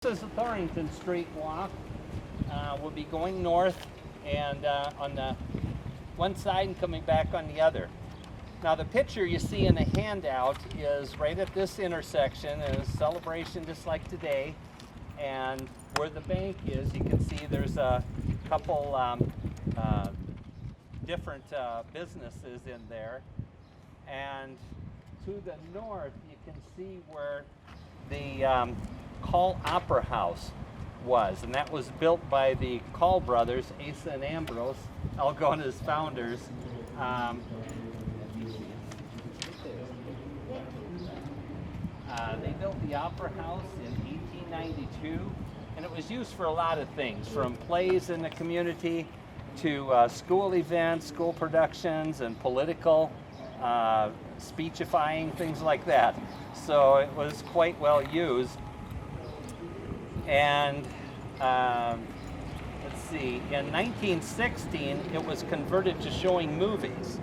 This is the Thorington Street walk. We'll be going north and on the one side and coming back on the other. Now the picture you see in the handout is right at this intersection. It's a celebration just like today. And where the bank is, you can see there's a couple different businesses in there. And to the north, you can see where the Call Opera House was, and that was built by the Call brothers, Asa and Ambrose, Algona's founders. They built the Opera House in 1892, and it was used for a lot of things, from plays in the community to school events, school productions, and political speechifying, things like that. So it was quite well used. And let's see, in 1916 it was converted to showing movies,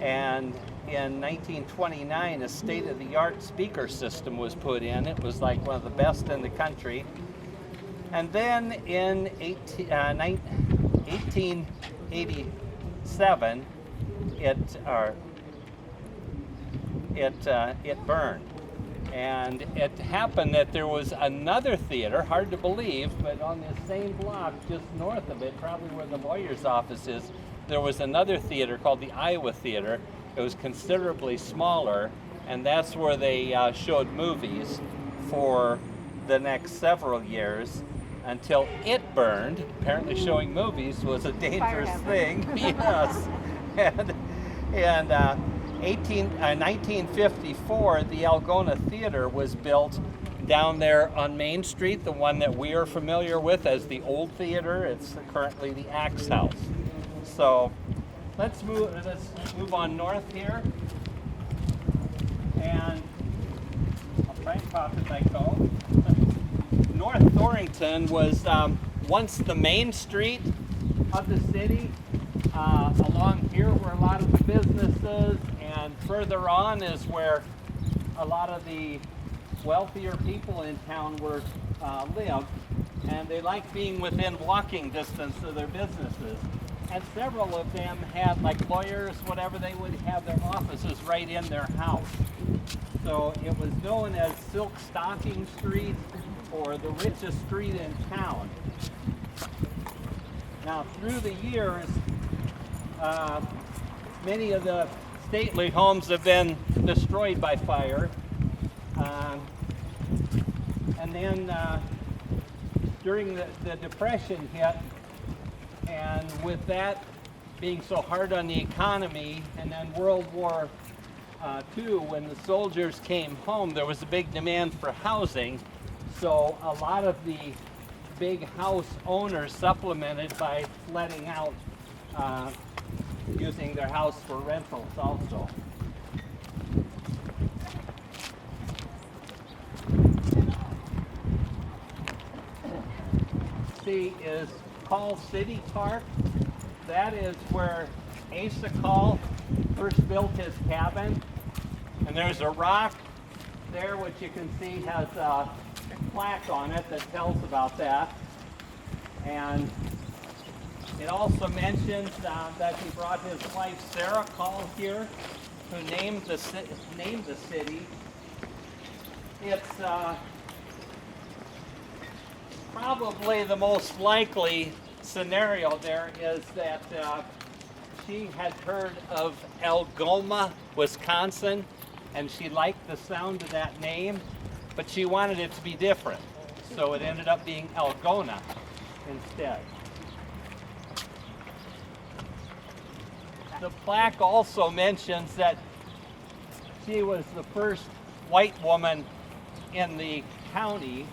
and in 1929 a state-of-the-art speaker system was put in. It was like one of the best in the country. And then in 1887 it burned. And it happened that there was another theater, hard to believe, but on this same block just north of it, probably where the lawyer's office is, there was another theater called the Iowa Theater. It was considerably smaller, and that's where they showed movies for the next several years until it burned. Apparently showing movies was a dangerous thing. Yes. And 1954, the Algona Theater was built down there on Main Street, the one that we are familiar with as the old theater. It's currently the Axe House. So let's move on north here, and I'll try and talk as I go. North Orington was once the main street of the city. Along here were a lot of the businesses, and further on is where a lot of the wealthier people in town lived, and they liked being within walking distance of their businesses. And several of them had, like lawyers, whatever, they would have their offices right in their house. So it was known as Silk Stocking Street, or the richest street in town. Now through the years, many of the stately homes have been destroyed by fire. And then during the Depression hit, and with that being so hard on the economy, and then World War II, when the soldiers came home, there was a big demand for housing. So a lot of the big house owners supplemented by letting out, using their house for rentals also. See is Call City Park. That is where Asa Call first built his cabin. And there's a rock there which you can see has a plaque on it that tells about that. And it also mentions that he brought his wife Sarah Call here, who named the city. It's probably the most likely scenario there is that she had heard of Algoma, Wisconsin, and she liked the sound of that name, but she wanted it to be different. So it ended up being Algona instead. The plaque also mentions that she was the first white woman in the county.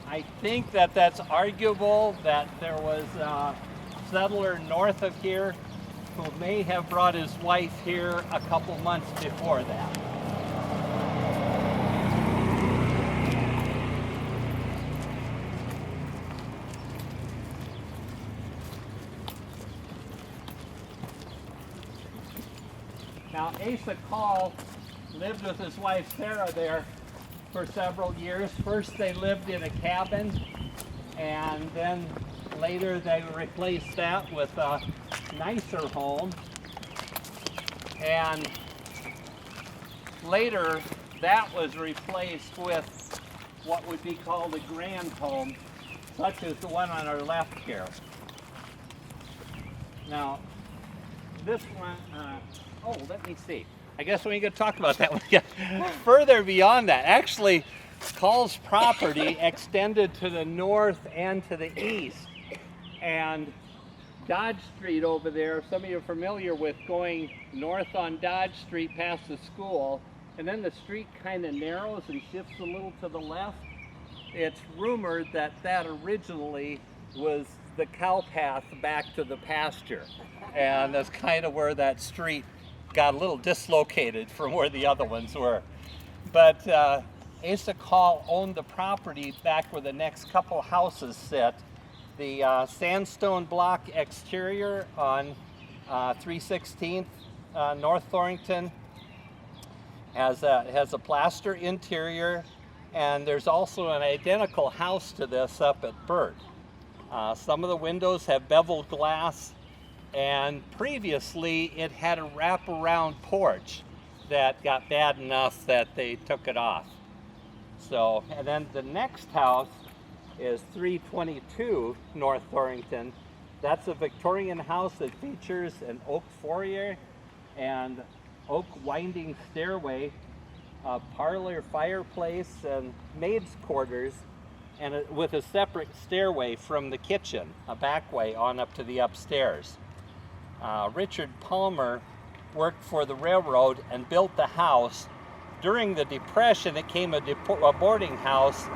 I think that that's arguable, that there was a settler north of here who may have brought his wife here a couple months before that. Now Asa Call lived with his wife Sarah there for several years. First they lived in a cabin, and then later they replaced that with a nicer home. And later that was replaced with what would be called a grand home, such as the one on our left here. Now, this one, let me see. I guess we ain't going to talk about that one yet. Further beyond that, actually, Call's property extended to the north and to the east. And Dodge Street over there, some of you are familiar with going north on Dodge Street past the school, and then the street kind of narrows and shifts a little to the left. It's rumored that that originally was the cow path back to the pasture, and that's kind of where that street got a little dislocated from where the other ones were. But Asa Call owned the property back where the next couple houses sit. The sandstone block exterior on 316th North Thorington has a plaster interior, and there's also an identical house to this up at Burt. Some of the windows have beveled glass, and previously it had a wraparound porch that got bad enough that they took it off. So, and then the next house is 322 North Orington. That's a Victorian house that features an oak foyer and oak winding stairway, a parlor, fireplace, and maid's quarters, and with a separate stairway from the kitchen, a back way on up to the upstairs. Richard Palmer worked for the railroad and built the house. During the Depression, it became a boarding house,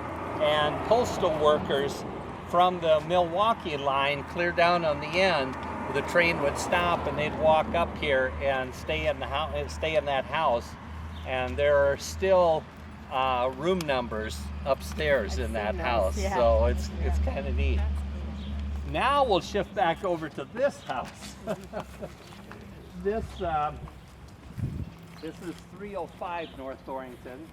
and postal workers from the Milwaukee line clear down on the end, the train would stop and they'd walk up here and stay in that house. And there are still room numbers upstairs in that house, yeah. So it's kind of neat. Now we'll shift back over to this house. This is 305 North Orington.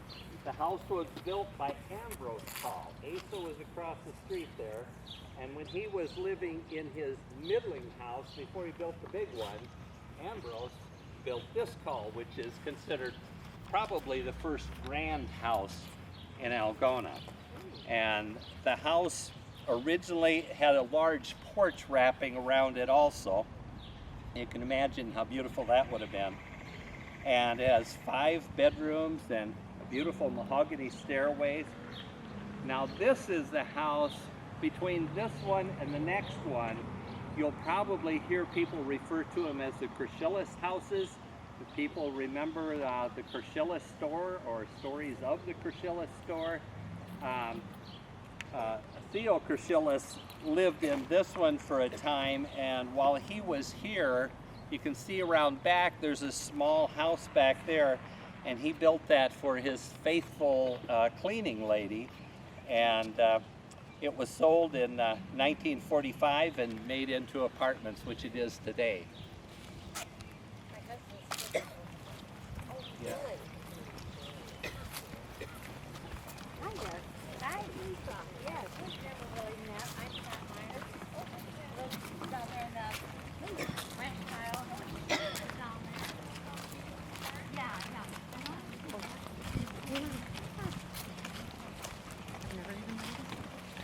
The house was built by Ambrose Call. Asa was across the street there, and when he was living in his middling house before he built the big one, Ambrose built this Call, which is considered probably the first grand house in Algona. And the house originally had a large porch wrapping around it also. You can imagine how beautiful that would have been. And it has 5 bedrooms and a beautiful mahogany stairways. Now this is the house between this one and the next one. You'll probably hear people refer to them as the Chrysalis Houses. If people remember the Kershilis store or stories of the Kershilis store. Theo Kershilis lived in this one for a time, and while he was here, you can see around back there's a small house back there, and he built that for his faithful cleaning lady, and it was sold in 1945 and made into apartments, which it is today. Yeah.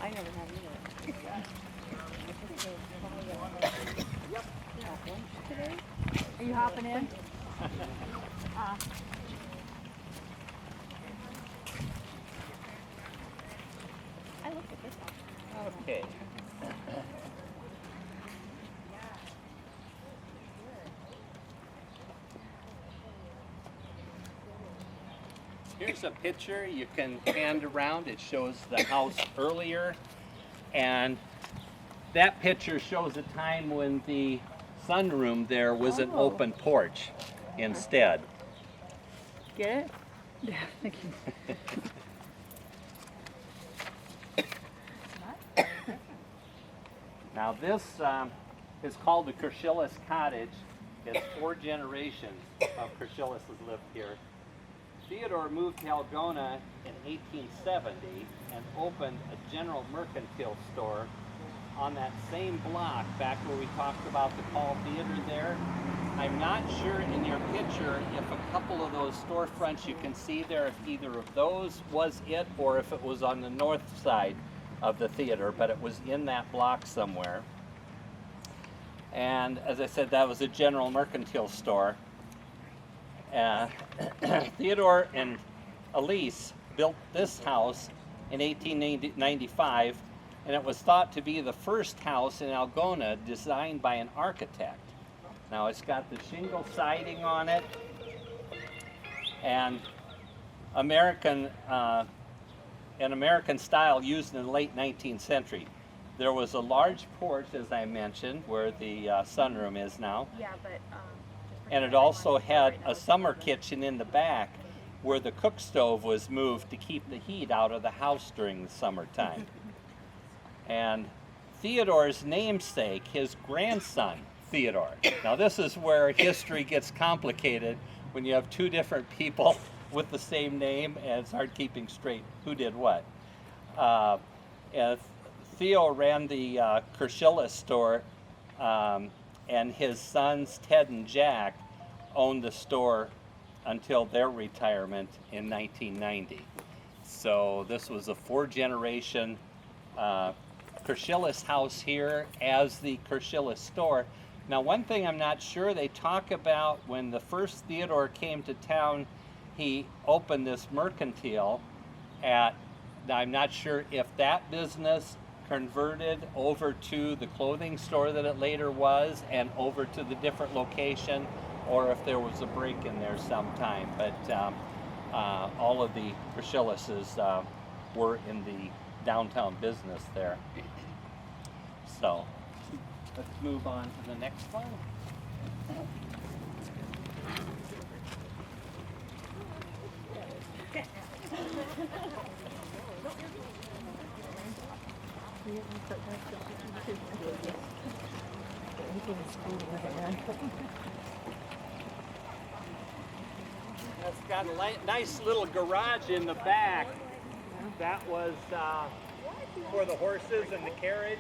I never have either. Today? Are you hopping in? I looked at this one. Okay. Here's a picture you can hand around. It shows the house earlier, and that picture shows a time when the sunroom there was an open porch instead. Get it? Yeah, thank you. Now this is called the Kershilis Cottage. It's 4 generations of Kershilises lived here. Theodore moved to Algona in 1870 and opened a general mercantile store on that same block back where we talked about the Paul Theater there. I'm not sure in your picture if a couple of those storefronts you can see there, if either of those was it or if it was on the north side of the theater, but it was in that block somewhere. And as I said, that was a general mercantile store. Theodore and Elise built this house in 1895, and it was thought to be the first house in Algona designed by an architect. Now it's got the shingle siding on it, and an American style used in the late 19th century. There was a large porch, as I mentioned, where the sunroom is now. Yeah, but And it also had a summer kitchen in the back where the cook stove was moved to keep the heat out of the house during the summertime. And Theodore's namesake, his grandson, Theodore. Now this is where history gets complicated when you have two different people with the same name and it's hard keeping straight who did what. And Theo ran the Kershilis store, and his sons Ted and Jack owned the store until their retirement in 1990. So this was a 4-generation Chrysalis house here as the Kershilis store. Now one thing I'm not sure, they talk about when the first Theodore came to town, he opened this mercantile at, now I'm not sure if that business converted over to the clothing store that it later was and over to the different location, or if there was a break in there sometime. But all of the Chrysalises were in the downtown business there. So let's move on to the next one. It's got a nice little garage in the back. That was for the horses and the carriage.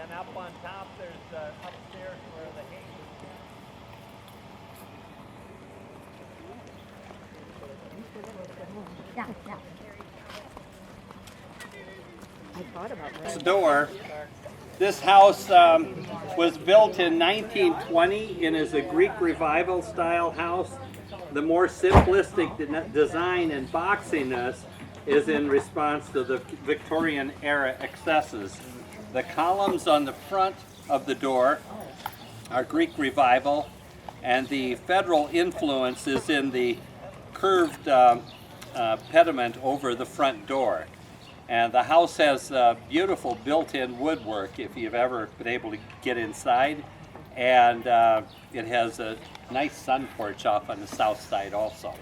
And up on top there's upstairs where the hay is. yeah, yeah. I thought about that. This door. This house was built in 1920 and is a Greek Revival style house. The more simplistic design and boxiness is in response to the Victorian era excesses. The columns on the front of the door are Greek Revival, and the federal influence is in the curved pediment over the front door. And the house has beautiful built-in woodwork if you've ever been able to get inside. And it has a nice sun porch off on the south side also.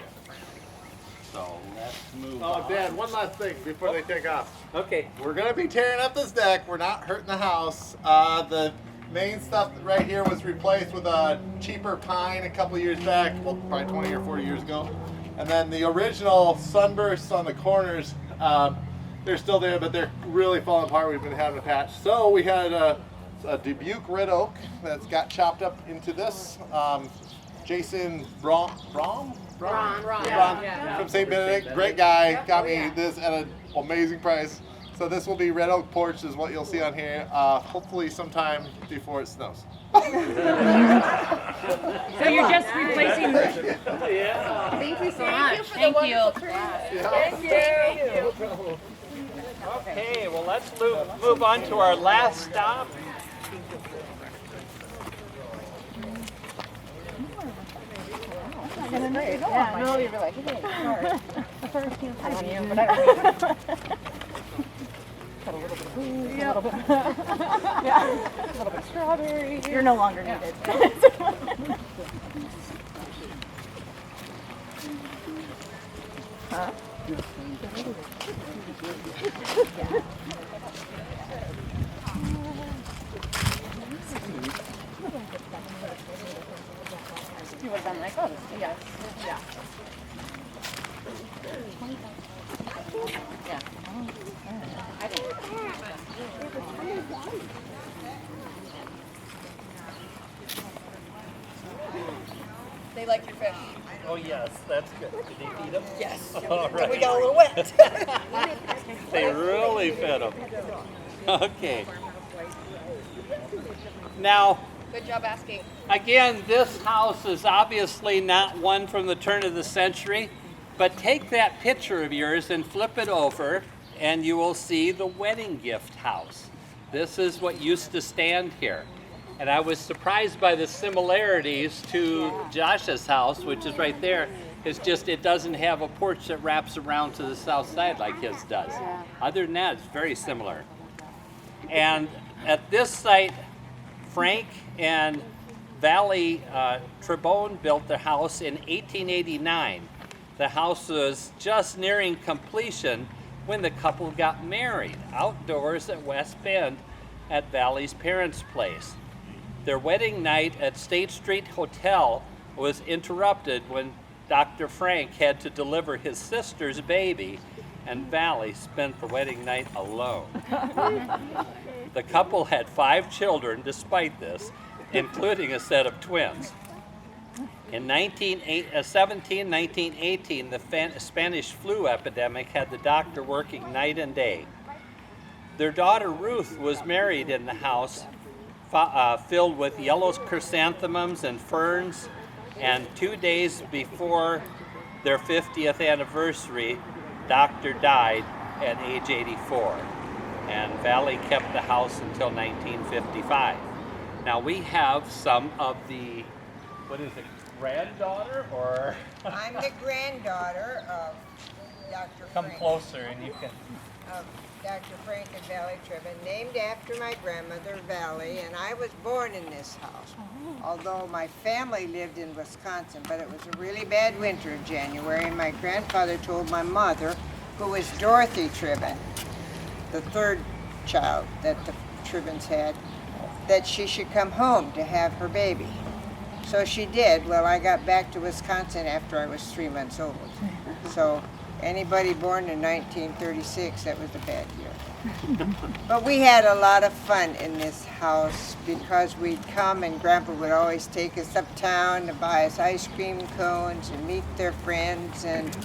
So let's move on. Oh, Dad, one last thing before they take off. Okay. We're going to be tearing up this deck. We're not hurting the house. The main stuff right here was replaced with a cheaper pine a couple years back, well, probably 20 or 40 years ago. And then the original sunbursts on the corners, they're still there, but they're really falling apart. We've been having a patch. So we had a Dubuque red oak that's got chopped up into this. Jason Braun from St. Benedict, great guy, got me this at an amazing price. So this will be red oak porch is what you'll see on here, hopefully sometime before it snows. So you're just replacing the... Yeah. Thank you so much. Thank you. Thank you. Okay, well let's move on to our last stop. Yeah, no, you were like, hey, first you on you, but I don't know. Got a little bit of booze, a little bit, yeah, a little bit of strawberry. You're no longer needed. Huh? You would have been like, oh, yes, yeah. Oh, yes, that's good. Did they feed them? Yes. All And we right. got a little wet. They really fed them. Okay. Now, Good job asking. again, this house is obviously not one from the turn of the century, but take that picture of yours and flip it over, and you will see the wedding gift house. This is what used to stand here. And I was surprised by the similarities to Josh's house, which is right there. It's just it doesn't have a porch that wraps around to the south side like his does. Other than that, it's very similar. And at this site, Frank and Valley Trebone built the house in 1889. The house was just nearing completion when the couple got married outdoors at West Bend at Valley's parents' place. Their wedding night at State Street Hotel was interrupted when Dr. Frank had to deliver his sister's baby, and Valley spent the wedding night alone. The couple had 5 children despite this, including a set of twins. In 1918, the Spanish flu epidemic had the doctor working night and day. Their daughter Ruth was married in the house filled with yellow chrysanthemums and ferns, and 2 days before their 50th anniversary, Doctor died at age 84, and Valley kept the house until 1955. Now we have some of the, what is it, granddaughter or? I'm the granddaughter of Dr. Come Frank. closer and you can. Of Dr. Frank and Valley Tribbin, named after my grandmother, Valley, and I was born in this house. Although my family lived in Wisconsin, but it was a really bad winter in January, and my grandfather told my mother, who was Dorothy Tribbin, the third child that the Tribbins had, that she should come home to have her baby. So she did. Well, I got back to Wisconsin after I was 3 months old. So anybody born in 1936, that was a bad year. But we had a lot of fun in this house because we'd come and Grandpa would always take us uptown to buy us ice cream cones and meet their friends. And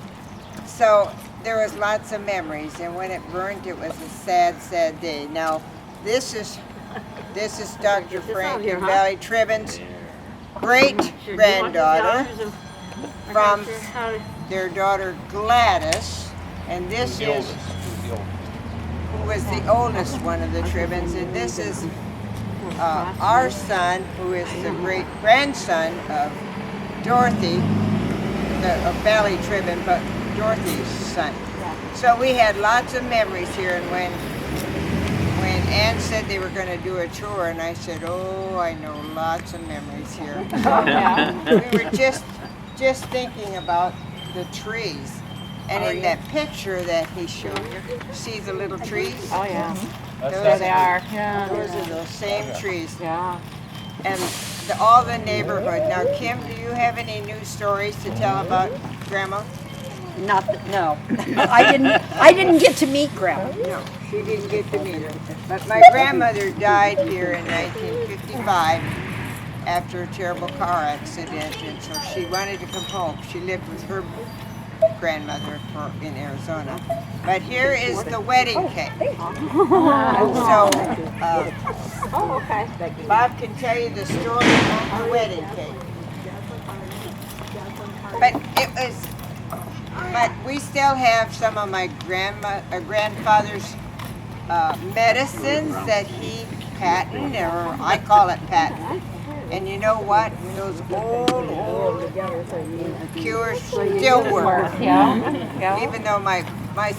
so there was lots of memories. And when it burned, it was a sad, sad day. Now, this is Dr. Frank and Valley Tribbin's great-granddaughter from their daughter Gladys, and this is who was the oldest one of the Tribbins, and this is our son, who is the great-grandson of Dorothy, of Valley Tribbin, but Dorothy's son. So we had lots of memories here, and when Ann said they were going to do a tour, and I said, oh, I know lots of memories here. We were just thinking about the trees. And in that picture that he showed you, see the little trees? Oh, yeah. There they are. Yeah. Those are those same trees. Yeah. And all the neighborhood. Now, Kim, do you have any news stories to tell about Grandma? No. I didn't get to meet Grandma. No, she didn't get to meet her. But my grandmother died here in 1955 after a terrible car accident, and so she wanted to come home. She lived with her grandmother in Arizona. But here is the wedding cake. So Bob can tell you the story of the wedding cake. But we still have some of my grandfather's medicines that he patented, or I call it patent. And you know what? Those old cures still work. Yeah. Even though my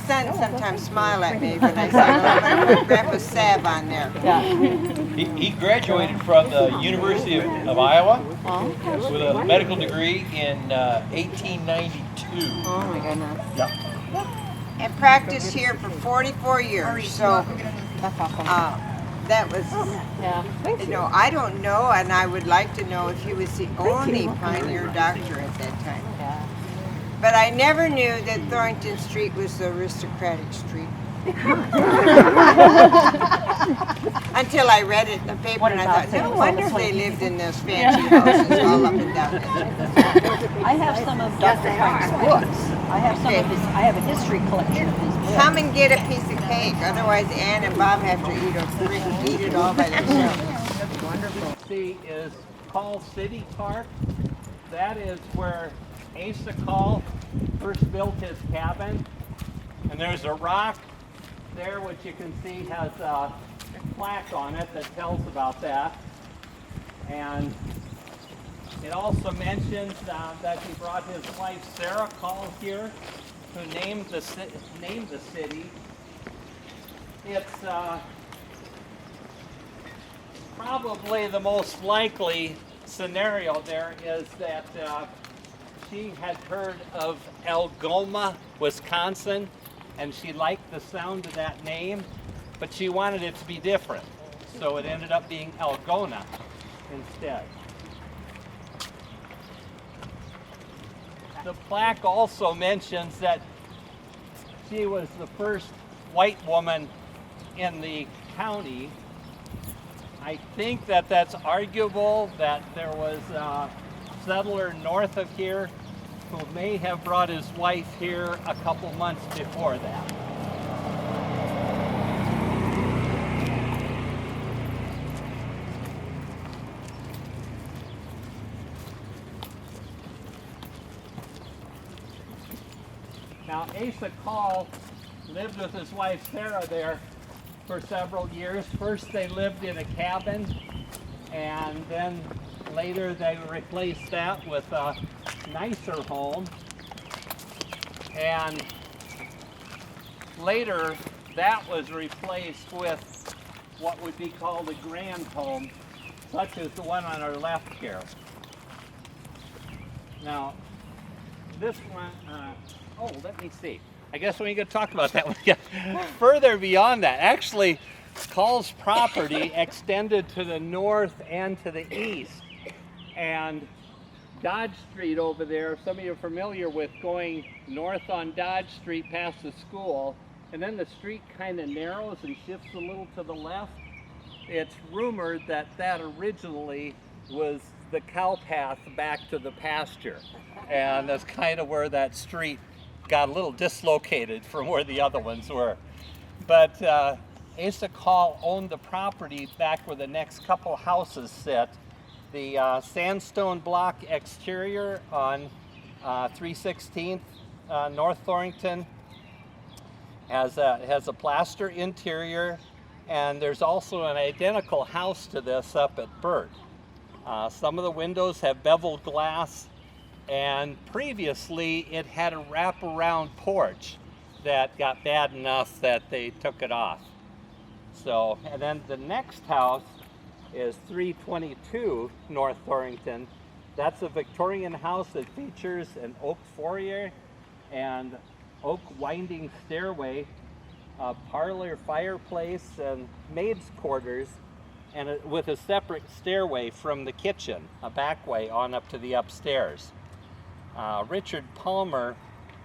son sometimes smile at me when I say, oh, I'm going to put Grandpa's salve on there. He graduated from the University of Iowa with a medical degree in 1892. Oh my goodness. Yeah. And practiced here for 44 years. So That's awesome. that was, Yeah. you know, I don't know, and I would like to know if he was the only pioneer doctor at that time. Yeah. But I never knew that Thorington Street was the aristocratic street. Until I read it in the paper, and I thought, no wonder they lived in those fancy houses all up and down there. I have some of Dr. Frank's books. I have some of his, I have a history collection of his books. Come and get a piece of cake, otherwise Ann and Bob have to eat it all by themselves. That's wonderful. See is Call City Park. That is where Asa Call first built his cabin. And there's a rock there which you can see has a plaque on it that tells about that. And it also mentions that he brought his wife Sarah Call here, who named the city. It's probably the most likely scenario there is that she had heard of Algona, Wisconsin, and she liked the sound of that name, but she wanted it to be different. So it ended up being Algona instead. The plaque also mentions that she was the first white woman in the county. I think that that's arguable, that there was a settler north of here who may have brought his wife here a couple months before that. Now, Asa Call lived with his wife Sarah there for several years. First they lived in a cabin, and then later they replaced that with a nicer home. And later that was replaced with what would be called a grand home, such as the one on our left here. Now, this one, let me see. I guess we could talk about that one. Yeah. Further beyond that, actually, Call's property extended to the north and to the east. And Dodge Street over there, some of you are familiar with going north on Dodge Street past the school, and then the street kind of narrows and shifts a little to the left. It's rumored that that originally was the cow path back to the pasture. And that's kind of where that street got a little dislocated from where the other ones were. But Asa Call owned the property back where the next couple houses sit. The sandstone block exterior on 316th North Orington has a plaster interior, and there's also an identical house to this up at Burt. Some of the windows have beveled glass, and previously it had a wraparound porch that got bad enough that they took it off. So, and then the next house is 322 North Thorington. That's a Victorian house that features an oak foyer and oak winding stairway, a parlor, fireplace, and maid's quarters, and with a separate stairway from the kitchen, a back way on up to the upstairs. Richard Palmer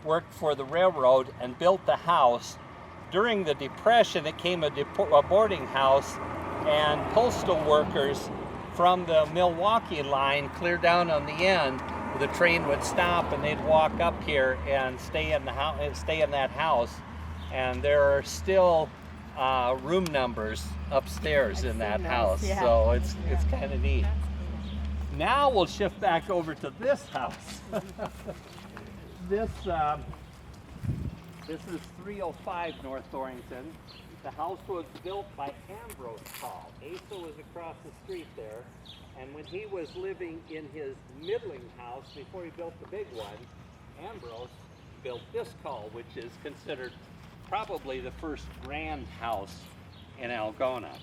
worked for the railroad and built the house. During the Depression, it became a boarding house, and postal workers from the Milwaukee line clear down on the end, the train would stop and they'd walk up here and stay in that house. And there are still room numbers upstairs in that house, yeah. So it's kind of neat. Now we'll shift back over to this house. This is 305 North Orington. The house was built by Ambrose Call. Asa was across the street there, and when he was living in his middling house before he built the big one, Ambrose built this Call, which is considered probably the first grand house in Algona.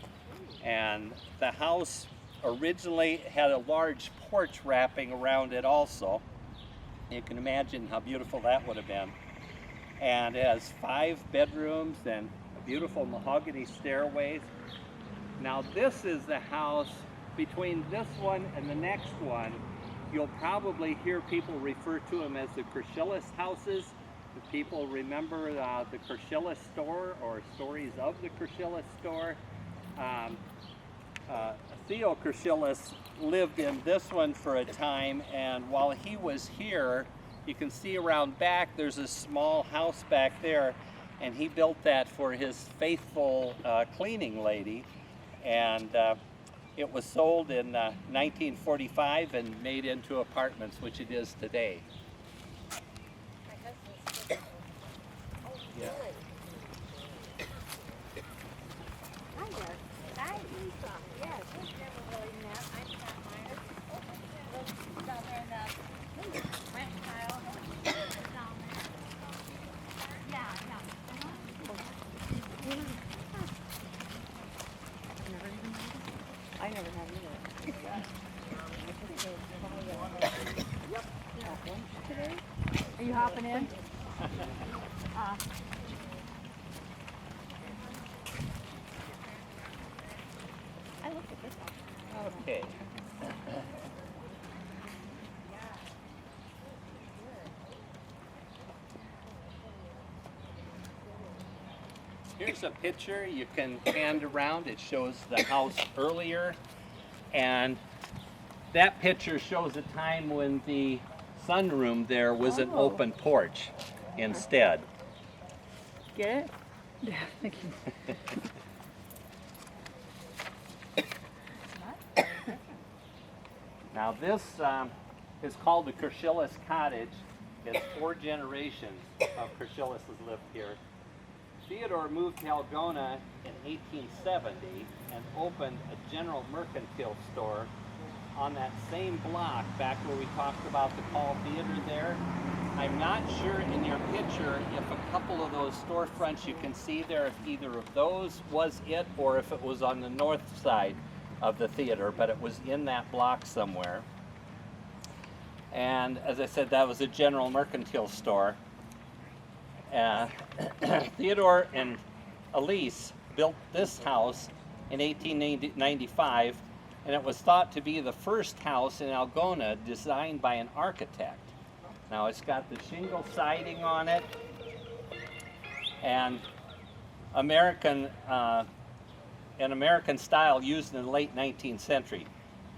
And the house originally had a large porch wrapping around it also. You can imagine how beautiful that would have been. And it has 5 bedrooms and a beautiful mahogany stairways. Now this is the house, between this one and the next one, you'll probably hear people refer to them as the Chrysalis Houses. If people remember the Kershilis store or stories of the Kershilis store. Theo Kershilis lived in this one for a time, and while he was here, you can see around back there's a small house back there, and he built that for his faithful cleaning lady, and it was sold in 1945 and made into apartments, which it is today. Yeah. I never have either. Are you hopping in? I looked at this one. Okay. Here's a picture you can hand around. It shows the house earlier, and that picture shows a time when the sunroom there was an open porch instead. Get it? Yeah, thank you. Now this is called the Kershilis Cottage. It's 4 generations of Kershilis has lived here. Theodore moved to Algona in 1870 and opened a general mercantile store on that same block back where we talked about the Paul Theater there. I'm not sure in your picture if a couple of those storefronts you can see there, if either of those was it or if it was on the north side of the theater, but it was in that block somewhere. And as I said, that was a general mercantile store. Theodore and Elise built this house in 1895, and it was thought to be the first house in Algona designed by an architect. Now it's got the shingle siding on it, and an American style used in the late 19th century.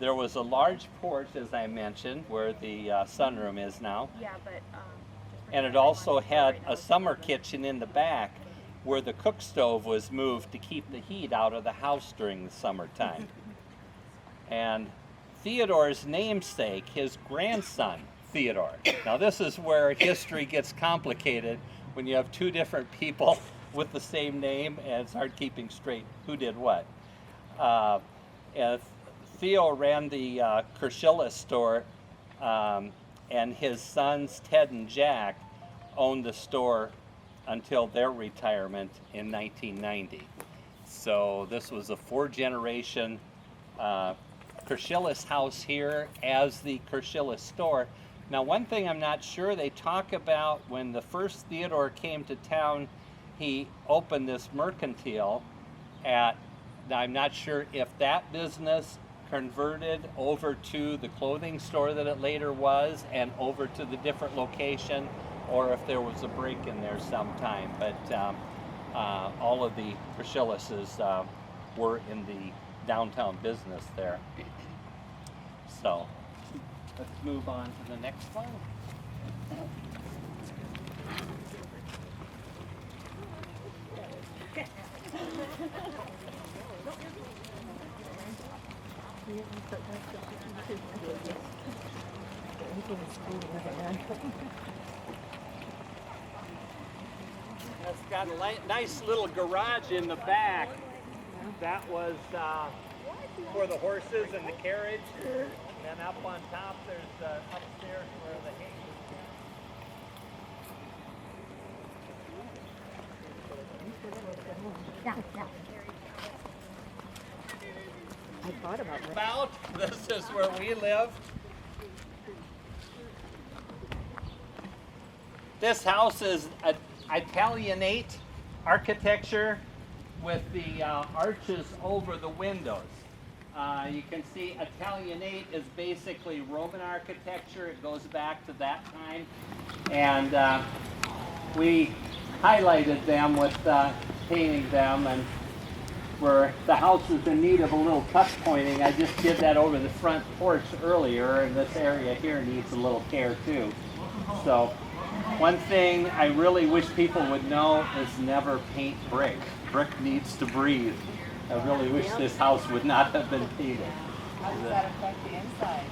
There was a large porch, as I mentioned, where the sunroom is now. Yeah, but And it also had a summer kitchen in the back where the cook stove was moved to keep the heat out of the house during the summertime. And Theodore's namesake, his grandson, Theodore. Now this is where history gets complicated when you have 2 different people with the same name and it's hard keeping straight who did what. And Theo ran the Kershilis store, and his sons Ted and Jack owned the store until their retirement in 1990. So this was a 4-generation Kershilis house here as the Kershilis store. Now one thing I'm not sure, they talk about when the first Theodore came to town, he opened this mercantile at, now I'm not sure if that business converted over to the clothing store that it later was and over to the different location, or if there was a break in there sometime. But all of the Kershilises were in the downtown business there. So let's move on to the next one. It's got a nice little garage in the back. That was for the horses and the carriage. And then up on top, there's upstairs where the hay is. yeah, yeah. I thought about it. About, this is where we live. This house is Italianate architecture with the arches over the windows. You can see Italianate is basically Roman architecture. It goes back to that time. And we highlighted them with painting them. And where the house is in need of a little tuck pointing. I just did that over the front porch earlier, and this area here needs a little care too. So one thing I really wish people would know is never paint brick. Brick needs to breathe. I really wish this house would not have been painted. How does that affect the inside?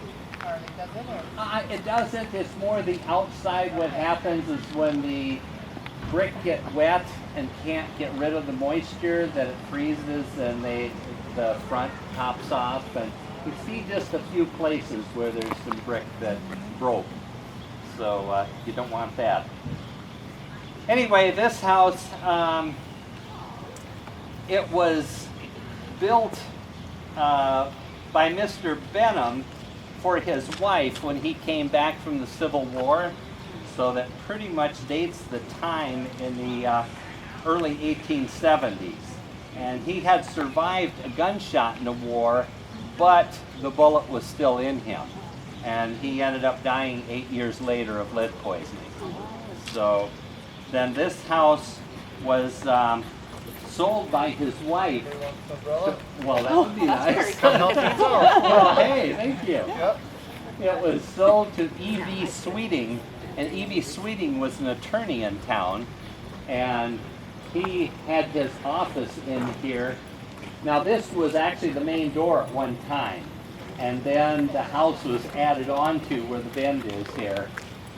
Or does it? Or? It doesn't. It's more the outside. What happens is when the brick get wet and can't get rid of the moisture, that it freezes and the front pops off. And you see just a few places where there's some brick that broke. So you don't want that. Anyway, this house, it was built by Mr. Benham for his wife when he came back from the Civil War. So that pretty much dates the time in the early 1870s. And he had survived a gunshot in the war, but the bullet was still in him. And he ended up dying 8 years later of lead poisoning. So then this house was sold by his wife. Well, that would be nice. Well, hey, thank you. Yep. It was sold to E.V. Sweeting, and E.V. Sweeting was an attorney in town, and he had his office in here. Now this was actually the main door at one time, and then the house was added on to where the bend is here.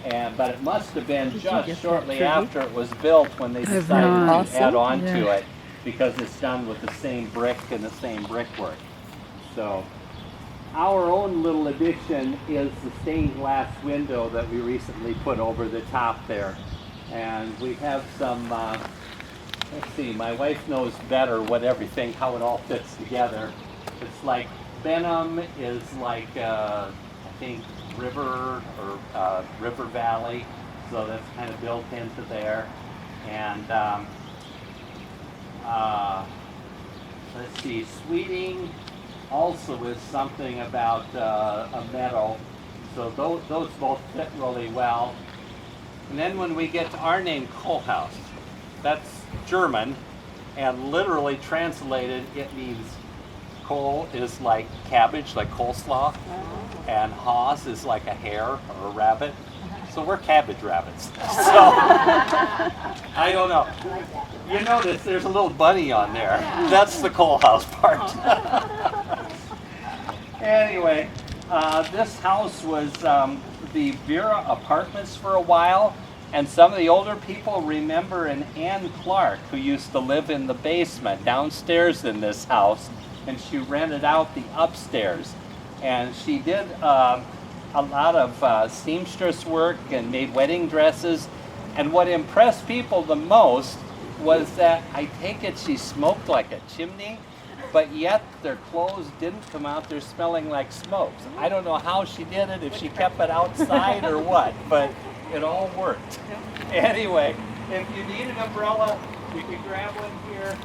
But it must have been just shortly after it was built when they decided to add on to it, because it's done with the same brick and the same brickwork. So our own little addition is the stained glass window that we recently put over the top there. And we have some, let's see, my wife knows better how it all fits together. It's like Benham is like, I think, river or river valley, so that's kind of built into there. And let's see, Sweeting also is something about a meadow, so those both fit really well. And then when we get to our name, Kohlhaus, that's German, and literally translated it means Kohl is like cabbage, like coleslaw, and Haus is like a hare or a rabbit. So we're cabbage rabbits. So I don't know. You notice there's a little bunny on there. That's the Kohlhaus part. Anyway, this house was the Vera Apartments for a while, and some of the older people remember an Ann Clark who used to live in the basement downstairs in this house, and she rented out the upstairs. And she did a lot of seamstress work and made wedding dresses. And what impressed people the most was that I take it she smoked like a chimney, but yet their clothes didn't come out there smelling like smokes. I don't know how she did it, if she kept it outside or what, but it all worked. Anyway, if you need an umbrella, you can grab one here.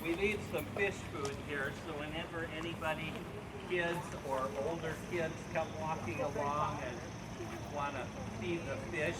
We leave some fish food here, so whenever anybody, kids or older kids, come walking along and want to feed the fish.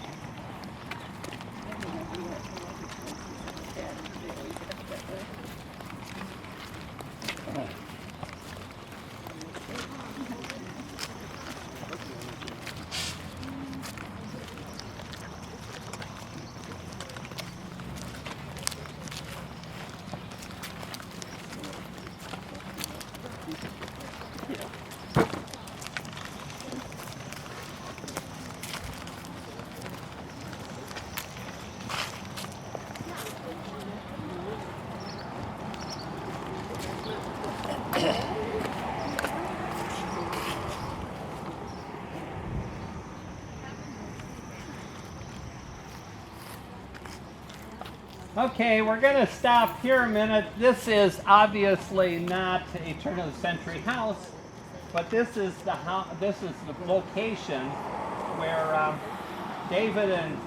Okay, we're going to stop here a minute. This is obviously not a turn-of-the-century house, but this is the location where David and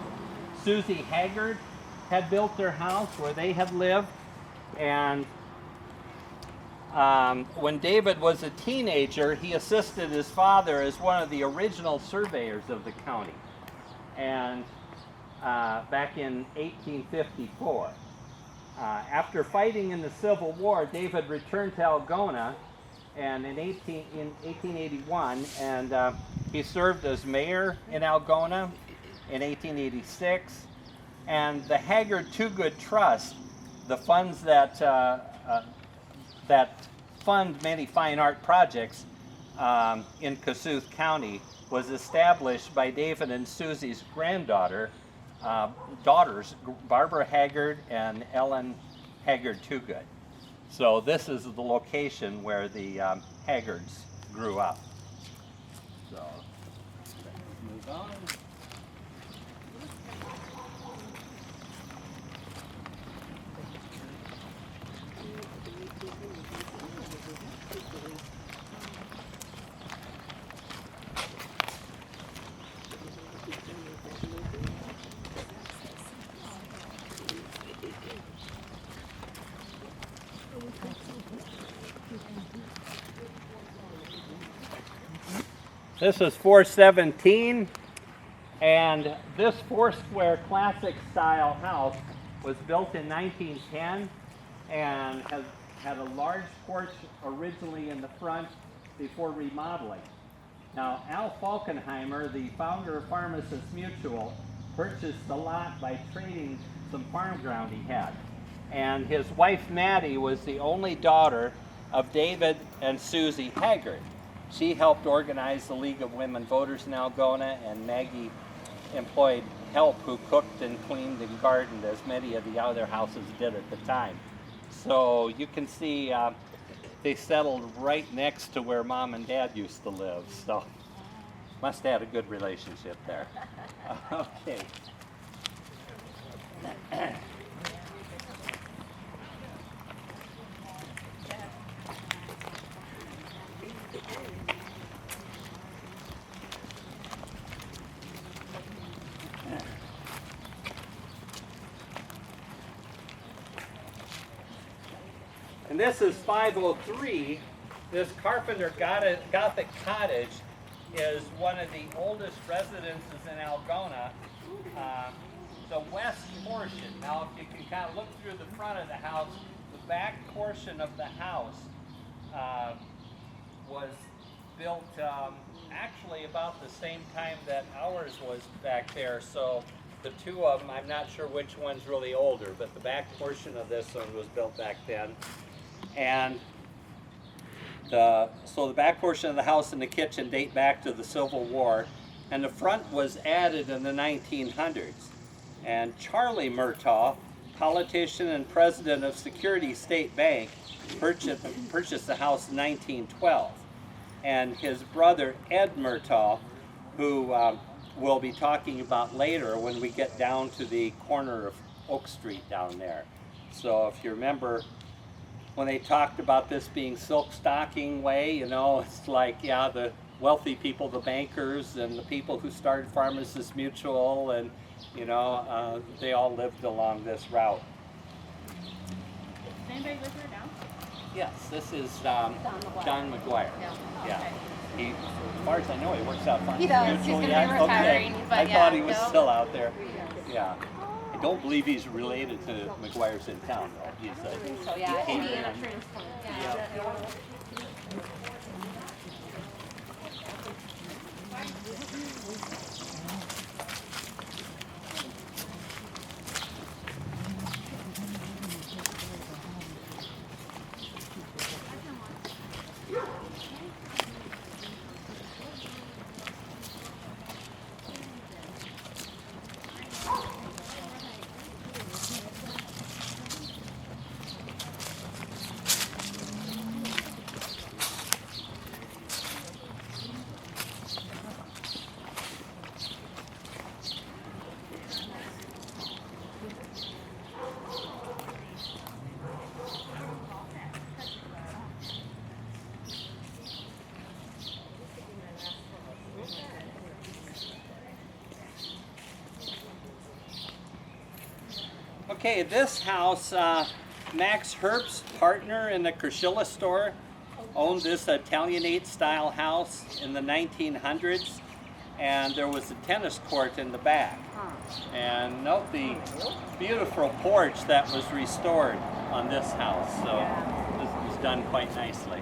Susie Haggard had built their house, where they had lived. And when David was a teenager, he assisted his father as one of the original surveyors of the county. And back in 1854. After fighting in the Civil War, David returned to Algona and in 1881, and he served as mayor in Algona in 1886. And the Haggard Toogood Trust, the funds that fund many fine art projects in Kossuth County, was established by David and Susie's daughters, Barbara Haggard and Ellen Haggard Toogood. So this is the location where the Haggards grew up. So let's move on. This is 417, and this four-square classic style house was built in 1910 and had a large porch originally in the front before remodeling. Now, Al Falkenheimer, the founder of Pharmacists Mutual, purchased the lot by trading some farm ground he had. And his wife Maddie was the only daughter of David and Susie Haggard. She helped organize the League of Women Voters in Algona, and Maggie employed help who cooked and cleaned and gardened, as many of the other houses did at the time. So you can see they settled right next to where Mom and Dad used to live. So must have had a good relationship there. Okay. And this is 503. This Carpenter Gothic Cottage is one of the oldest residences in Algona. The west portion, now if you can kind of look through the front of the house, the back portion of the house was built actually about the same time that ours was back there. So the two of them, I'm not sure which one's really older, but the back portion of this one was built back then. And so the back portion of the house and the kitchen date back to the Civil War, and the front was added in the 1900s. And Charlie Murtaugh, politician and president of Security State Bank, purchased the house in 1912. And his brother Ed Murtaugh, who we'll be talking about later when we get down to the corner of Oak Street down there. So if you remember, when they talked about this being Silk Stocking Way, you know, it's like, yeah, the wealthy people, the bankers, and the people who started Pharmacists Mutual, and, you know, they all lived along this route. Does anybody live here now? Yes, this is John McGuire. Yeah. He, as far as I know, he works out Pharmacists He does. Mutual. He's going to be retiring. Okay. But I yeah, thought he was no. still out there. Yeah. I don't believe he's related to McGuire's in town, though. He's I think so, yeah. he came Indiana in. transplant. Yeah. Okay, this house, Max Herbst's partner in the Kershilis store, owned this Italianate style house in the 1900s. and there was a tennis court in the back. And note the beautiful porch that was restored on this house. So this was done quite nicely.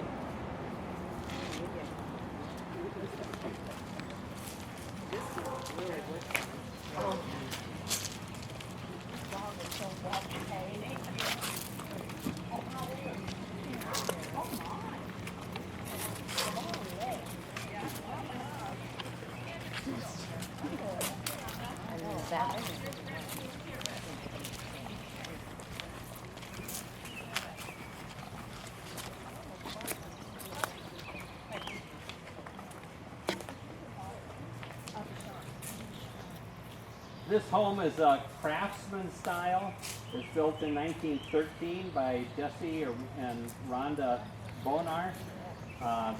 This home is a craftsman style. It was built in 1913 by Jesse and Rhonda Bonar.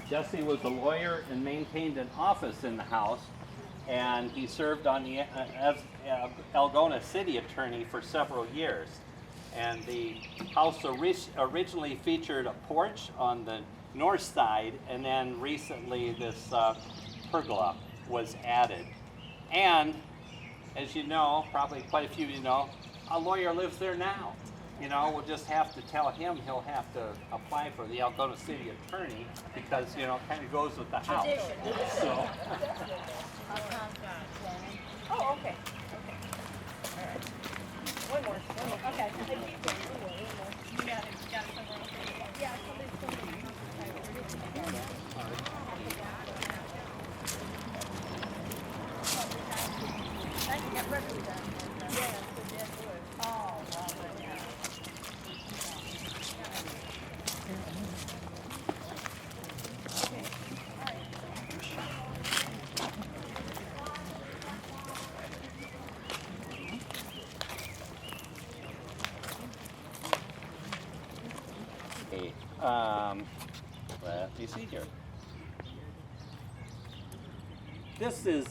Jesse was a lawyer and maintained an office in the house, and he served on the as Algona city attorney for several years. And the house originally featured a porch on the north side, and then recently this pergola was added. And as you know, probably quite a few of you know, a lawyer lives there now. You know, we'll just have to tell him he'll have to apply for the Algona city attorney because, you know, it kind of goes with the house. So. Oh, okay. All right. One more. Okay. You got it somewhere else. Yeah, Let me see here. This is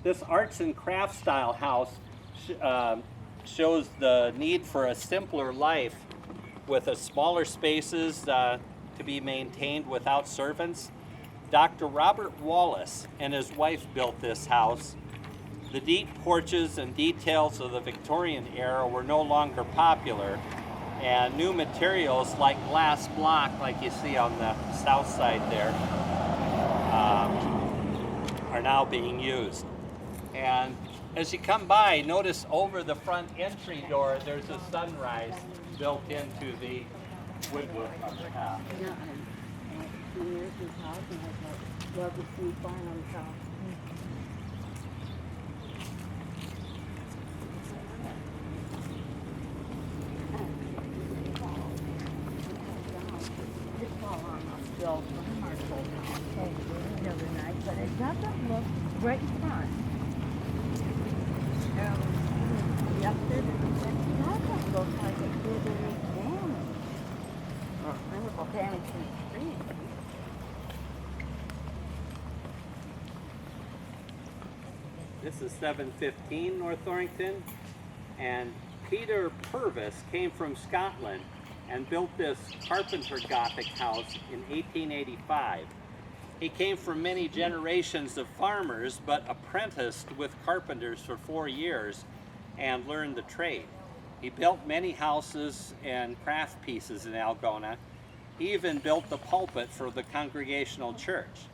this arts and crafts style house shows the need for a simpler life with a smaller spaces to be maintained without servants. Dr. Robert Wallace and his wife built this house. The deep porches and details of the Victorian era were no longer popular, and new materials like glass block, like you see on the south side there, are now being used. And as you come by, notice over the front entry door, there's a sunrise built into the woodwork on the house. But it doesn't look great front. Yep, it doesn't look like it did any damage. Or damage to the street. This is 715 North Orington, and Peter Purvis came from Scotland and built this Carpenter Gothic house in 1885. He came from many generations of farmers, but apprenticed with carpenters for 4 years and learned the trade. He built many houses and craft pieces in Algona. He even built the pulpit for the Congregational Church.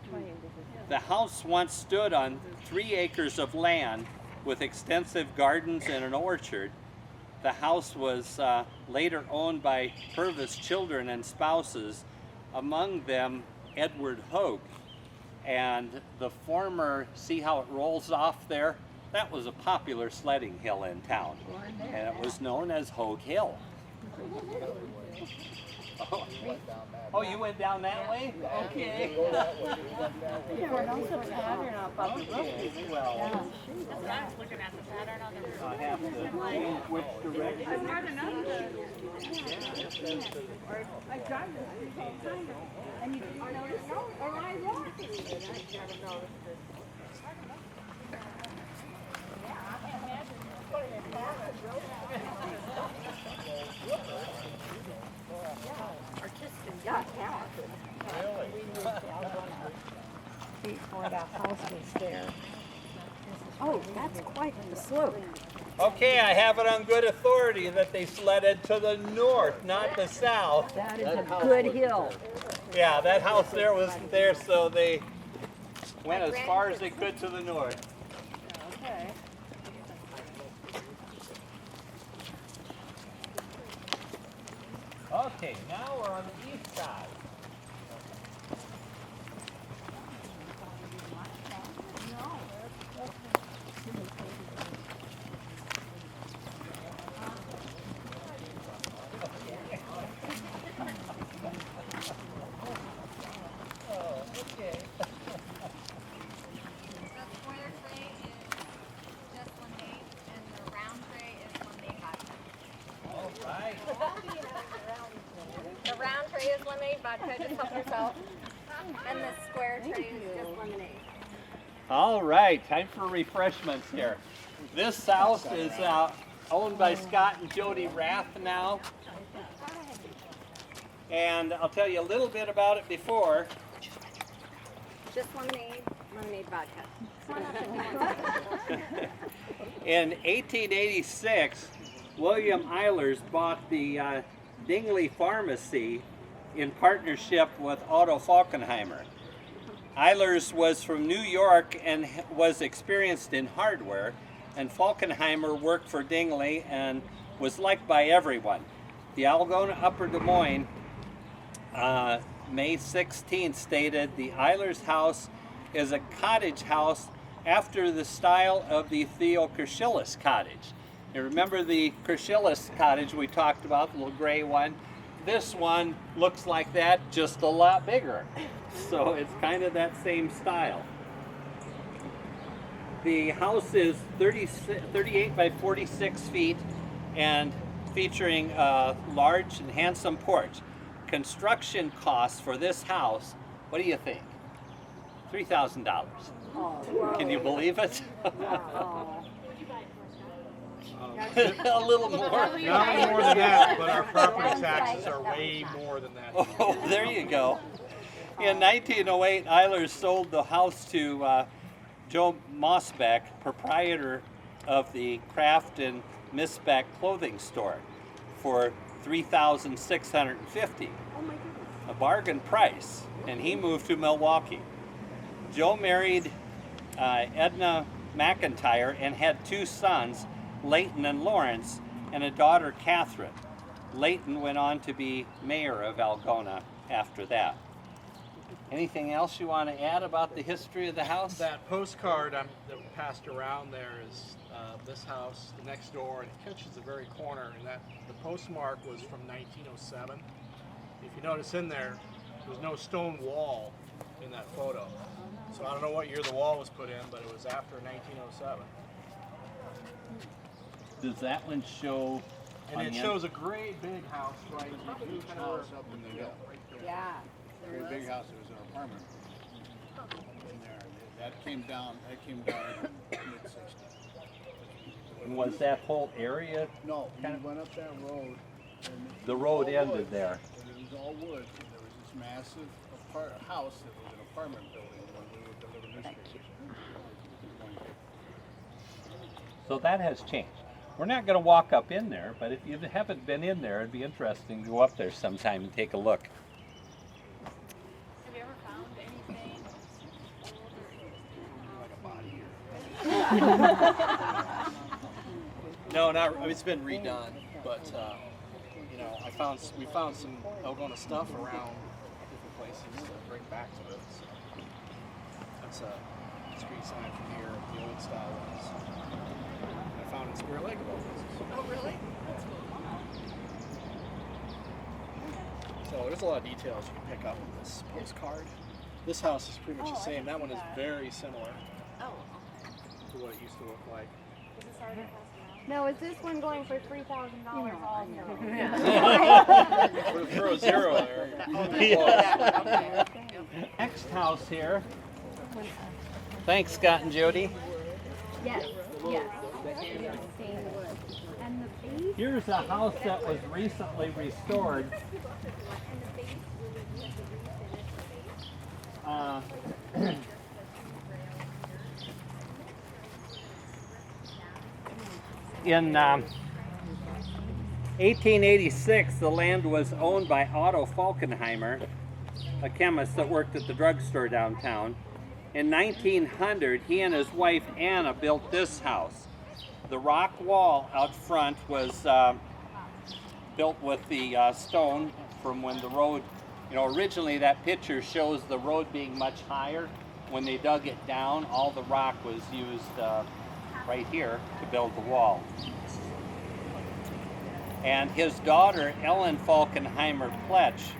The house once stood on 3 acres of land with extensive gardens and an orchard. The house was later owned by Purvis' children and spouses, among them Edward Hogue. And the former, see how it rolls off there? That was a popular sledding hill in town, and it was known as Hogue Hill. Oh, you went down that way? Okay. Yeah, we're also pattern up on the roof. Well, I was looking at the pattern on the roof. I have to change which direction. I'm hard enough to. I drive this street all the time, and you didn't notice? No, or I walk it. I never noticed it. Yeah, I can imagine putting it back artistic, yeah, talented. Really? before that house was there. Oh, that's quite the slope. Okay, I have it on good authority that they sledded to the north, not the south. That is a good hill. Yeah, that house there wasn't there, so they went as far as they could to the north. Okay. Okay, now we're on the east side. The round tray is lemonade vodka, just help yourself. And the square tray is just lemonade. All right, time for refreshments here. This house is owned by Scott and Jody Rath now. And I'll tell you a little bit about it before. Just lemonade, lemonade vodka. In 1886, William Eilers bought the Dingley Pharmacy in partnership with Otto Falkenheimer. Eilers was from New York and was experienced in hardware, and Falkenheimer worked for Dingley and was liked by everyone. The Algona Upper Des Moines, May 16th, stated the Eilers house is a cottage house after the style of the Kershilis Cottage. You remember the Kershilis Cottage we talked about, the little gray one? This one looks like that, just a lot bigger. So it's kind of that same style. The house is 38 by 46 feet and featuring a large and handsome porch. Construction costs for this house, what do you think? $3,000. Can you believe it? A little more. Not more than that, but our property taxes are way more than that. Oh, there you go. In 1908, Eilers sold the house to Joe Mosbeck, proprietor of the Kraft and Misbeck clothing store, for $3,650, a bargain price, and he moved to Milwaukee. Joe married Edna McIntyre and had two sons, Leighton and Lawrence, and a daughter, Catherine. Leighton went on to be mayor of Algona after that. Anything else you want to add about the history of the house? That postcard that passed around there is this house, the next door, and it catches the very corner, and that the postmark was from 1907. If you notice in there, there's no stone wall in that photo. So I don't know what year the wall was put in, but it was after 1907. Does that one show? And it shows a great big house, right? A huge house up in the hill. Yeah. Very big house. It was an apartment in there. That came down in the mid-60s. And was that whole area? No, we went up that road. And The road ended there. And it was all woods. And there was this massive house that was an apartment building when we would deliver newspapers. So that has changed. We're not going to walk up in there, but if you haven't been in there, it'd be interesting to go up there sometime and take a look. Have you ever found anything No, not. I mean, it's been redone, but you know, we found some Algona stuff around different places to bring back to it. So that's a street sign from here, the old style ones. I found in Square Lake of all places. Oh, really? So there's a lot of details you can pick up in this postcard. This house is pretty much the same. That one is very similar Oh. to what it used to look like. Is this already passed around? No, is this one going for $3,000 also? Throw a zero there. Next house here. Thanks, Scott and Jody. Yes, yes. And the base? Here's a house that was recently restored. in 1886, the land was owned by Otto Falkenheimer, a chemist that worked at the drugstore downtown. In 1900, he and his wife Anna built this house. The rock wall out front was built with the stone from when the road, originally that picture shows the road being much higher. When they dug it down, all the rock was used right here to build the wall. And his daughter, Ellen Falkenheimer Pletch,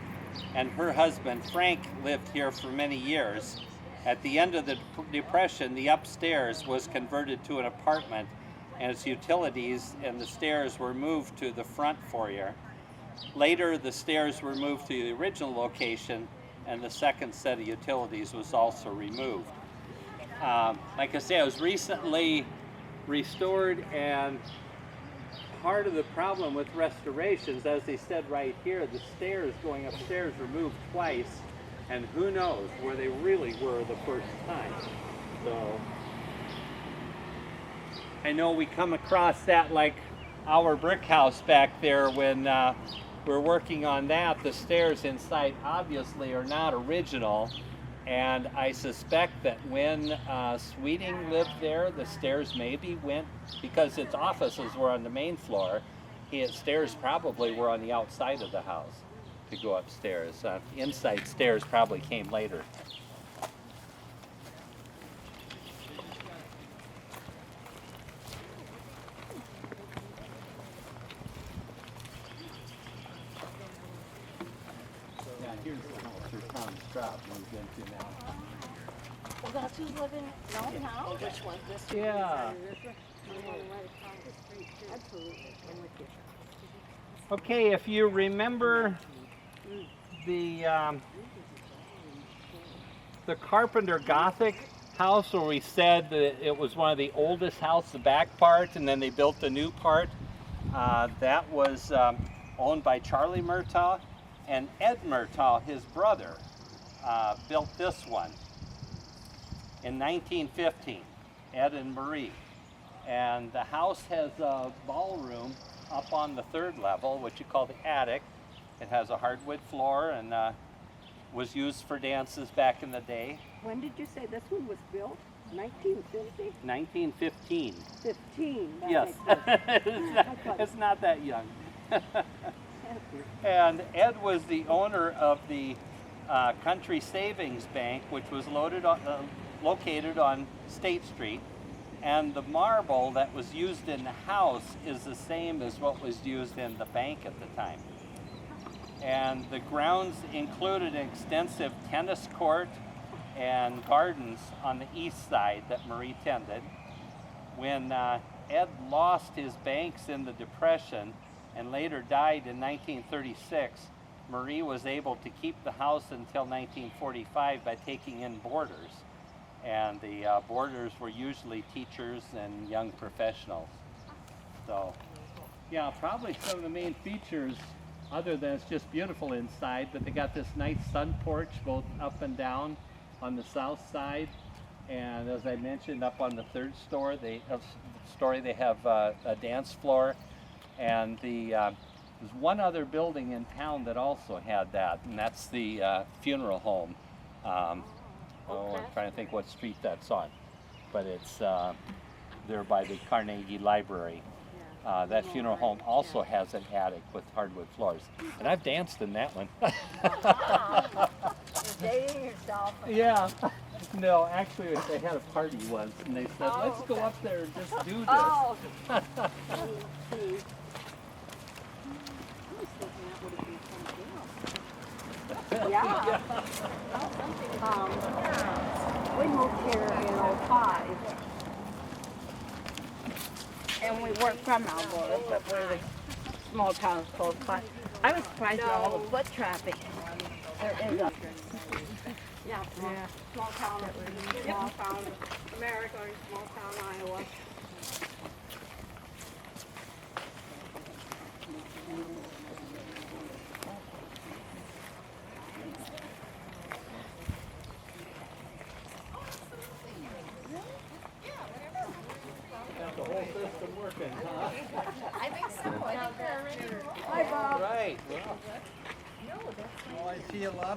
and her husband, Frank, lived here for many years. At the end of the Depression, the upstairs was converted to an apartment, and its utilities and the stairs were moved to the front foyer. Later, the stairs were moved to the original location, and the second set of utilities was also removed. Like I say, it was recently restored, and part of the problem with restorations, as they said right here, the stairs going upstairs were moved twice, and who knows where they really were the first time. So I know we come across that like our brick house back there when we're working on that. The stairs inside obviously are not original, and I suspect that when Sweeting lived there, the stairs maybe went, because its offices were on the main floor, his stairs probably were on the outside of the house to go upstairs. Inside stairs probably came later. Here's the house where Tom Stroud moved into now. Well, that's who's living now? Which one? This one? Yeah. Absolutely. I'm with you. Okay, if you remember the Carpenter Gothic house where we said that it was one of the oldest houses, the back part, and then they built the new part, that was owned by Charlie Murtaugh. And Ed Murtaugh, his brother, built this one in 1915, Ed and Marie. And the house has a ballroom up on the third level, which you call the attic. It has a hardwood floor and was used for dances back in the day. When did you say this one was built? 1950? 1915. 15. Yes, it's not that young. And Ed was the owner of the Country Savings Bank, which was located on State Street. And the marble that was used in the house is the same as what was used in the bank at the time. And the grounds included an extensive tennis court and gardens on the east side that Marie tended. When Ed lost his banks in the Depression and later died in 1936, Marie was able to keep the house until 1945 by taking in boarders. And the boarders were usually teachers and young professionals. So, yeah, probably some of the main features, other than it's just beautiful inside, but they got this nice sun porch both up and down on the south side. And as I mentioned, up on the third story, they have a dance floor. And there's one other building in town that also had that, and that's the funeral home. I'm trying to think what street that's on, but it's there by the Carnegie Library. That funeral home also has an attic with hardwood floors, and I've danced in that one. You're dating yourself. Yeah. No, actually, they had a party once, and they said, let's go up there and just do this. Oh. Yeah. We moved here in '05, and we weren't from Algona, but we're a small town close by. I was surprised at all the foot traffic there is up here. Yeah, small town America or small town Iowa. Got the whole system working, huh?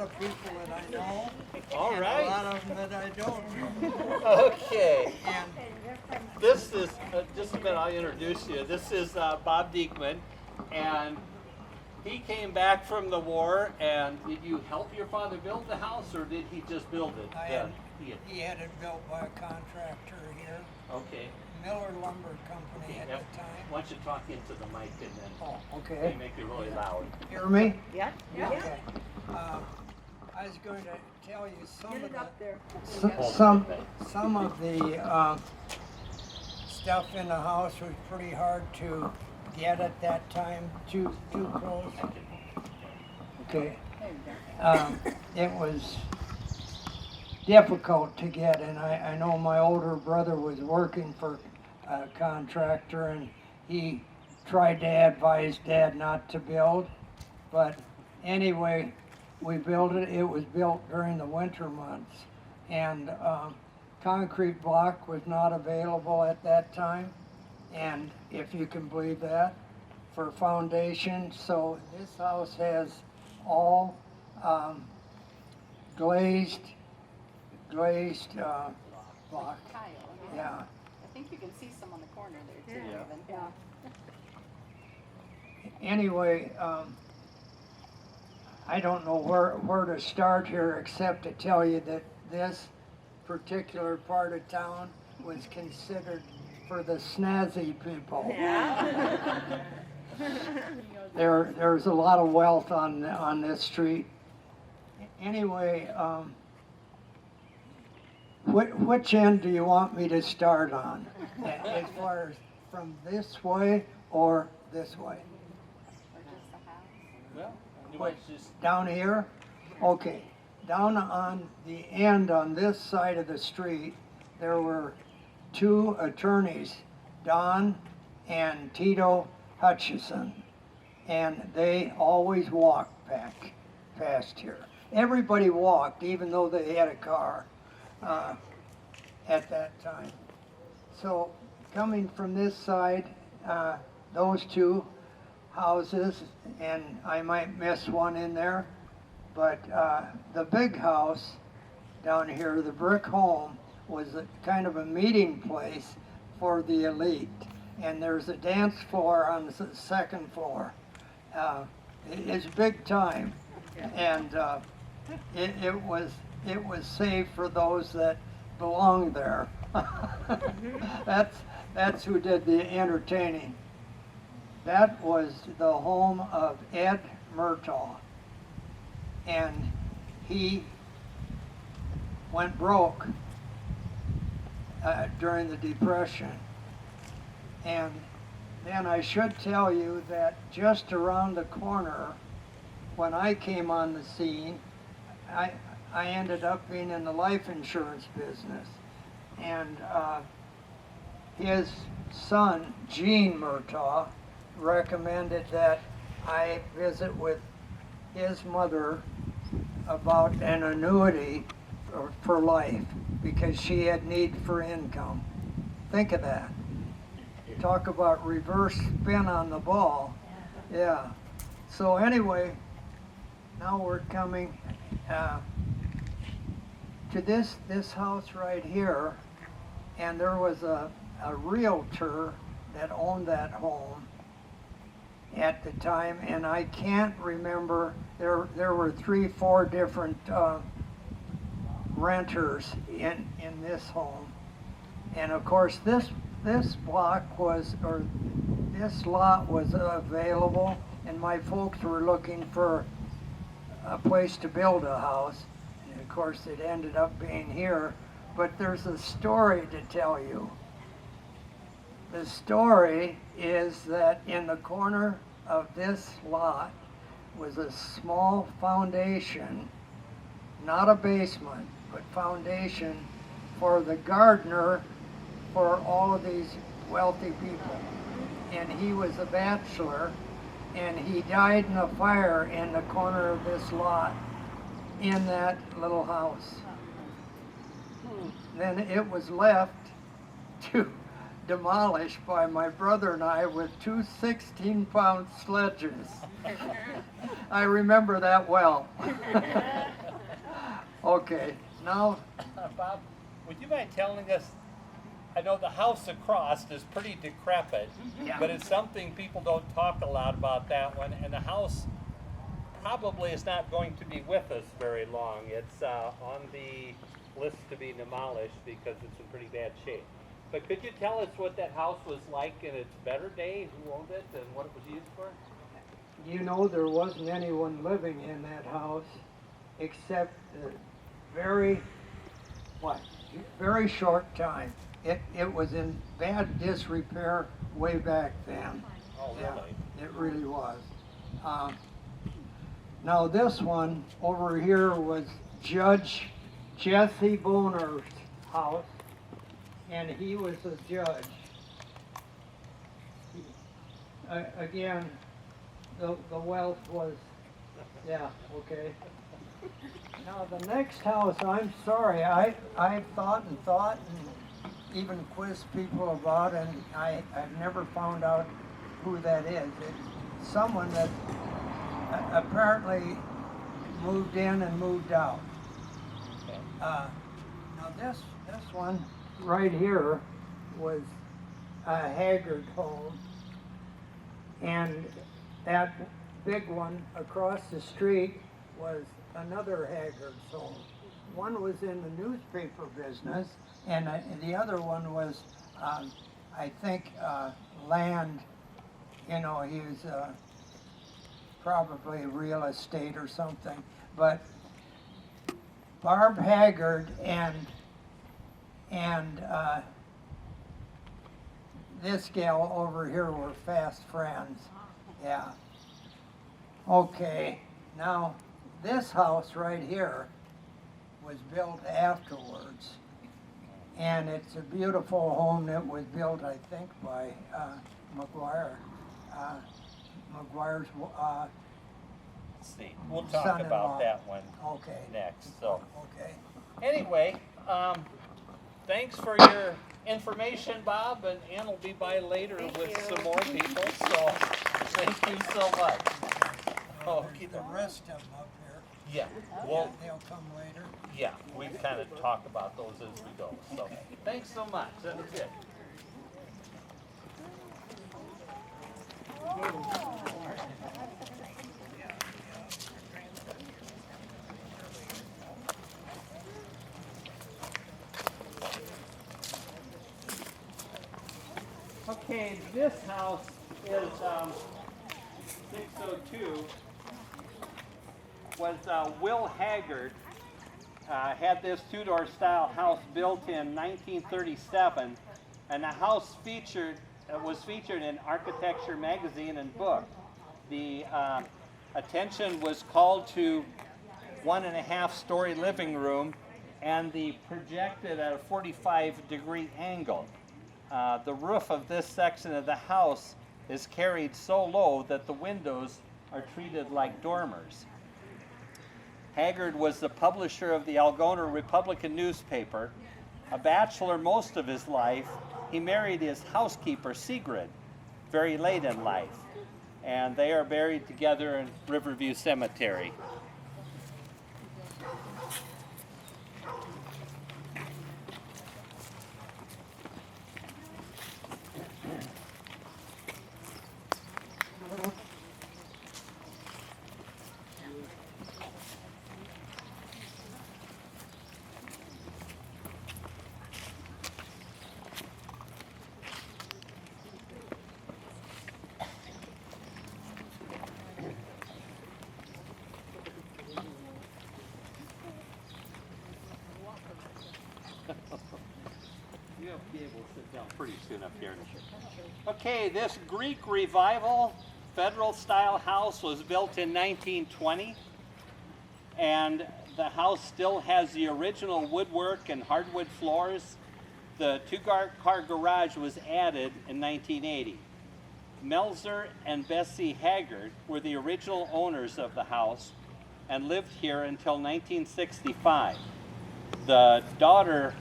of people that I know. All and right. A lot of them that I don't know. Okay. And This is, just a minute, I'll introduce you. This is Bob Diekman, and he came back from the war, and did you help your father build the house, or did he just build it? he had it built by a contractor here, Okay. Miller Lumber Company at Yep. the time. Why don't you talk into the mic and then Oh, okay. make it really loud. Hear me? Yeah? Okay. I was going to tell you some of up there. some of the stuff in the house was pretty hard to get at that time. Too close. Okay. It was difficult to get, and I know my older brother was working for a contractor, and he tried to advise Dad not to build, but anyway, we built it. It was built during the winter months, and concrete block was not available at that time, and if you can believe that, for foundation. So this house has all glazed block. Yeah. I think you can see some on the corner there too. Yeah. Even. Yeah. Anyway, I don't know where to start here except to tell you that this particular part of town was considered for the snazzy people. Yeah. There's a lot of wealth on this street. Anyway, which end do you want me to start on? As far as from this way or this way? Well, you might just Down here? Okay. Down on the end on this side of the street, there were two attorneys, Don and Tito Hutchison, and they always walked back past here. Everybody walked, even though they had a car at that time. So coming from this side, those two houses, and I might miss one in there, but the big house down here, the brick home, was a kind of a meeting place for the elite. And there's a dance floor on the second floor. It's big time, and it was safe for those that belonged there. That's who did the entertaining. That was the home of Ed Murtaugh, and he went broke during the Depression. And then I should tell you that just around the corner, when I came on the scene, I ended up being in the life insurance business. And his son, Gene Murtaugh, recommended that I visit with his mother about an annuity for life because she had need for income. Think of that. Talk about reverse spin on the ball. Yeah. So anyway, now we're coming to this house right here, and there was a realtor that owned that home at the time, and I can't remember, there were 3-4 different renters in this home. And of course this block was, or this lot was available, and my folks were looking for a place to build a house. And of course it ended up being here, but there's a story to tell you. The story is that in the corner of this lot was a small foundation, not a basement, but foundation for the gardener for all of these wealthy people. And he was a bachelor, and he died in a fire in the corner of this lot in that little house. Then it was left to demolish by my brother and I with 2 16-pound sledges. I remember that well. Okay, now, Bob, would you mind telling us, I know the house across is pretty decrepit, Yeah. but it's something people don't talk a lot about that one, and the house probably is not going to be with us very long. It's on the list to be demolished because it's in pretty bad shape. But could you tell us what that house was like in its better day, who owned it, and what it was used for? you know, there wasn't anyone living in that house except a very short time. It was in bad disrepair way back then. Oh, Yeah, really? it really was. Now this one over here was Judge Jesse Boner's house, and he was a judge. Again, the wealth was, yeah, okay. Now the next house, I'm sorry, I've thought and even quizzed people about, and I've never found out who that is. It's someone that apparently moved in and moved out. Now this one right here was a Haggard home, and that big one across the street was another Haggard's home. One was in the newspaper business, and the other one was, I think, land. You know, he was probably real estate or something. But Barb Haggard and this gal over here were fast friends. Yeah. Okay, now this house right here was built afterwards, and it's a beautiful home that was built, I think, by McGuire. McGuire's See, we'll talk son-in-law. about that one Okay. next. So Okay. anyway, thanks for your information, Bob, and Ann will be by later with some more people. So thank you so much. Okay. The rest of them up here, Yeah. Well, they'll come later. yeah, we kind of talk about those as we go. So thanks so much. That was it. Okay, this house is 602. Was Will Haggard had this two-door style house built in 1937, and the house was featured in Architecture magazine and book. The attention was called to 1.5-story living room and the projected at a 45-degree angle. The roof of this section of the house is carried so low that the windows are treated like dormers. Haggard was the publisher of the Algona Republican newspaper. A bachelor most of his life, he married his housekeeper, Sigrid, very late in life. And they are buried together in Riverview Cemetery. You'll be able to sit down pretty soon up here. Okay, this Greek Revival Federal-style house was built in 1920, and the house still has the original woodwork and hardwood floors. The two-car garage was added in 1980. Melzer and Bessie Haggard were the original owners of the house and lived here until 1965. The daughter,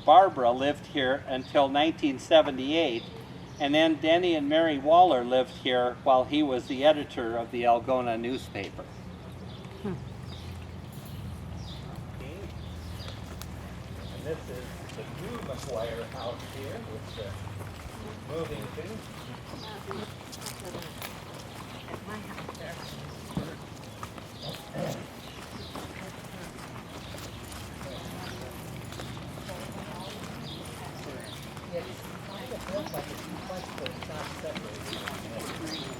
Barbara, lived here until 1978, and then Denny and Mary Waller lived here while he was the editor of the Algona newspaper. this is the new McGuire house here, which we're moving to. At my house there. It's kind of built like a duplex, but it's not separated.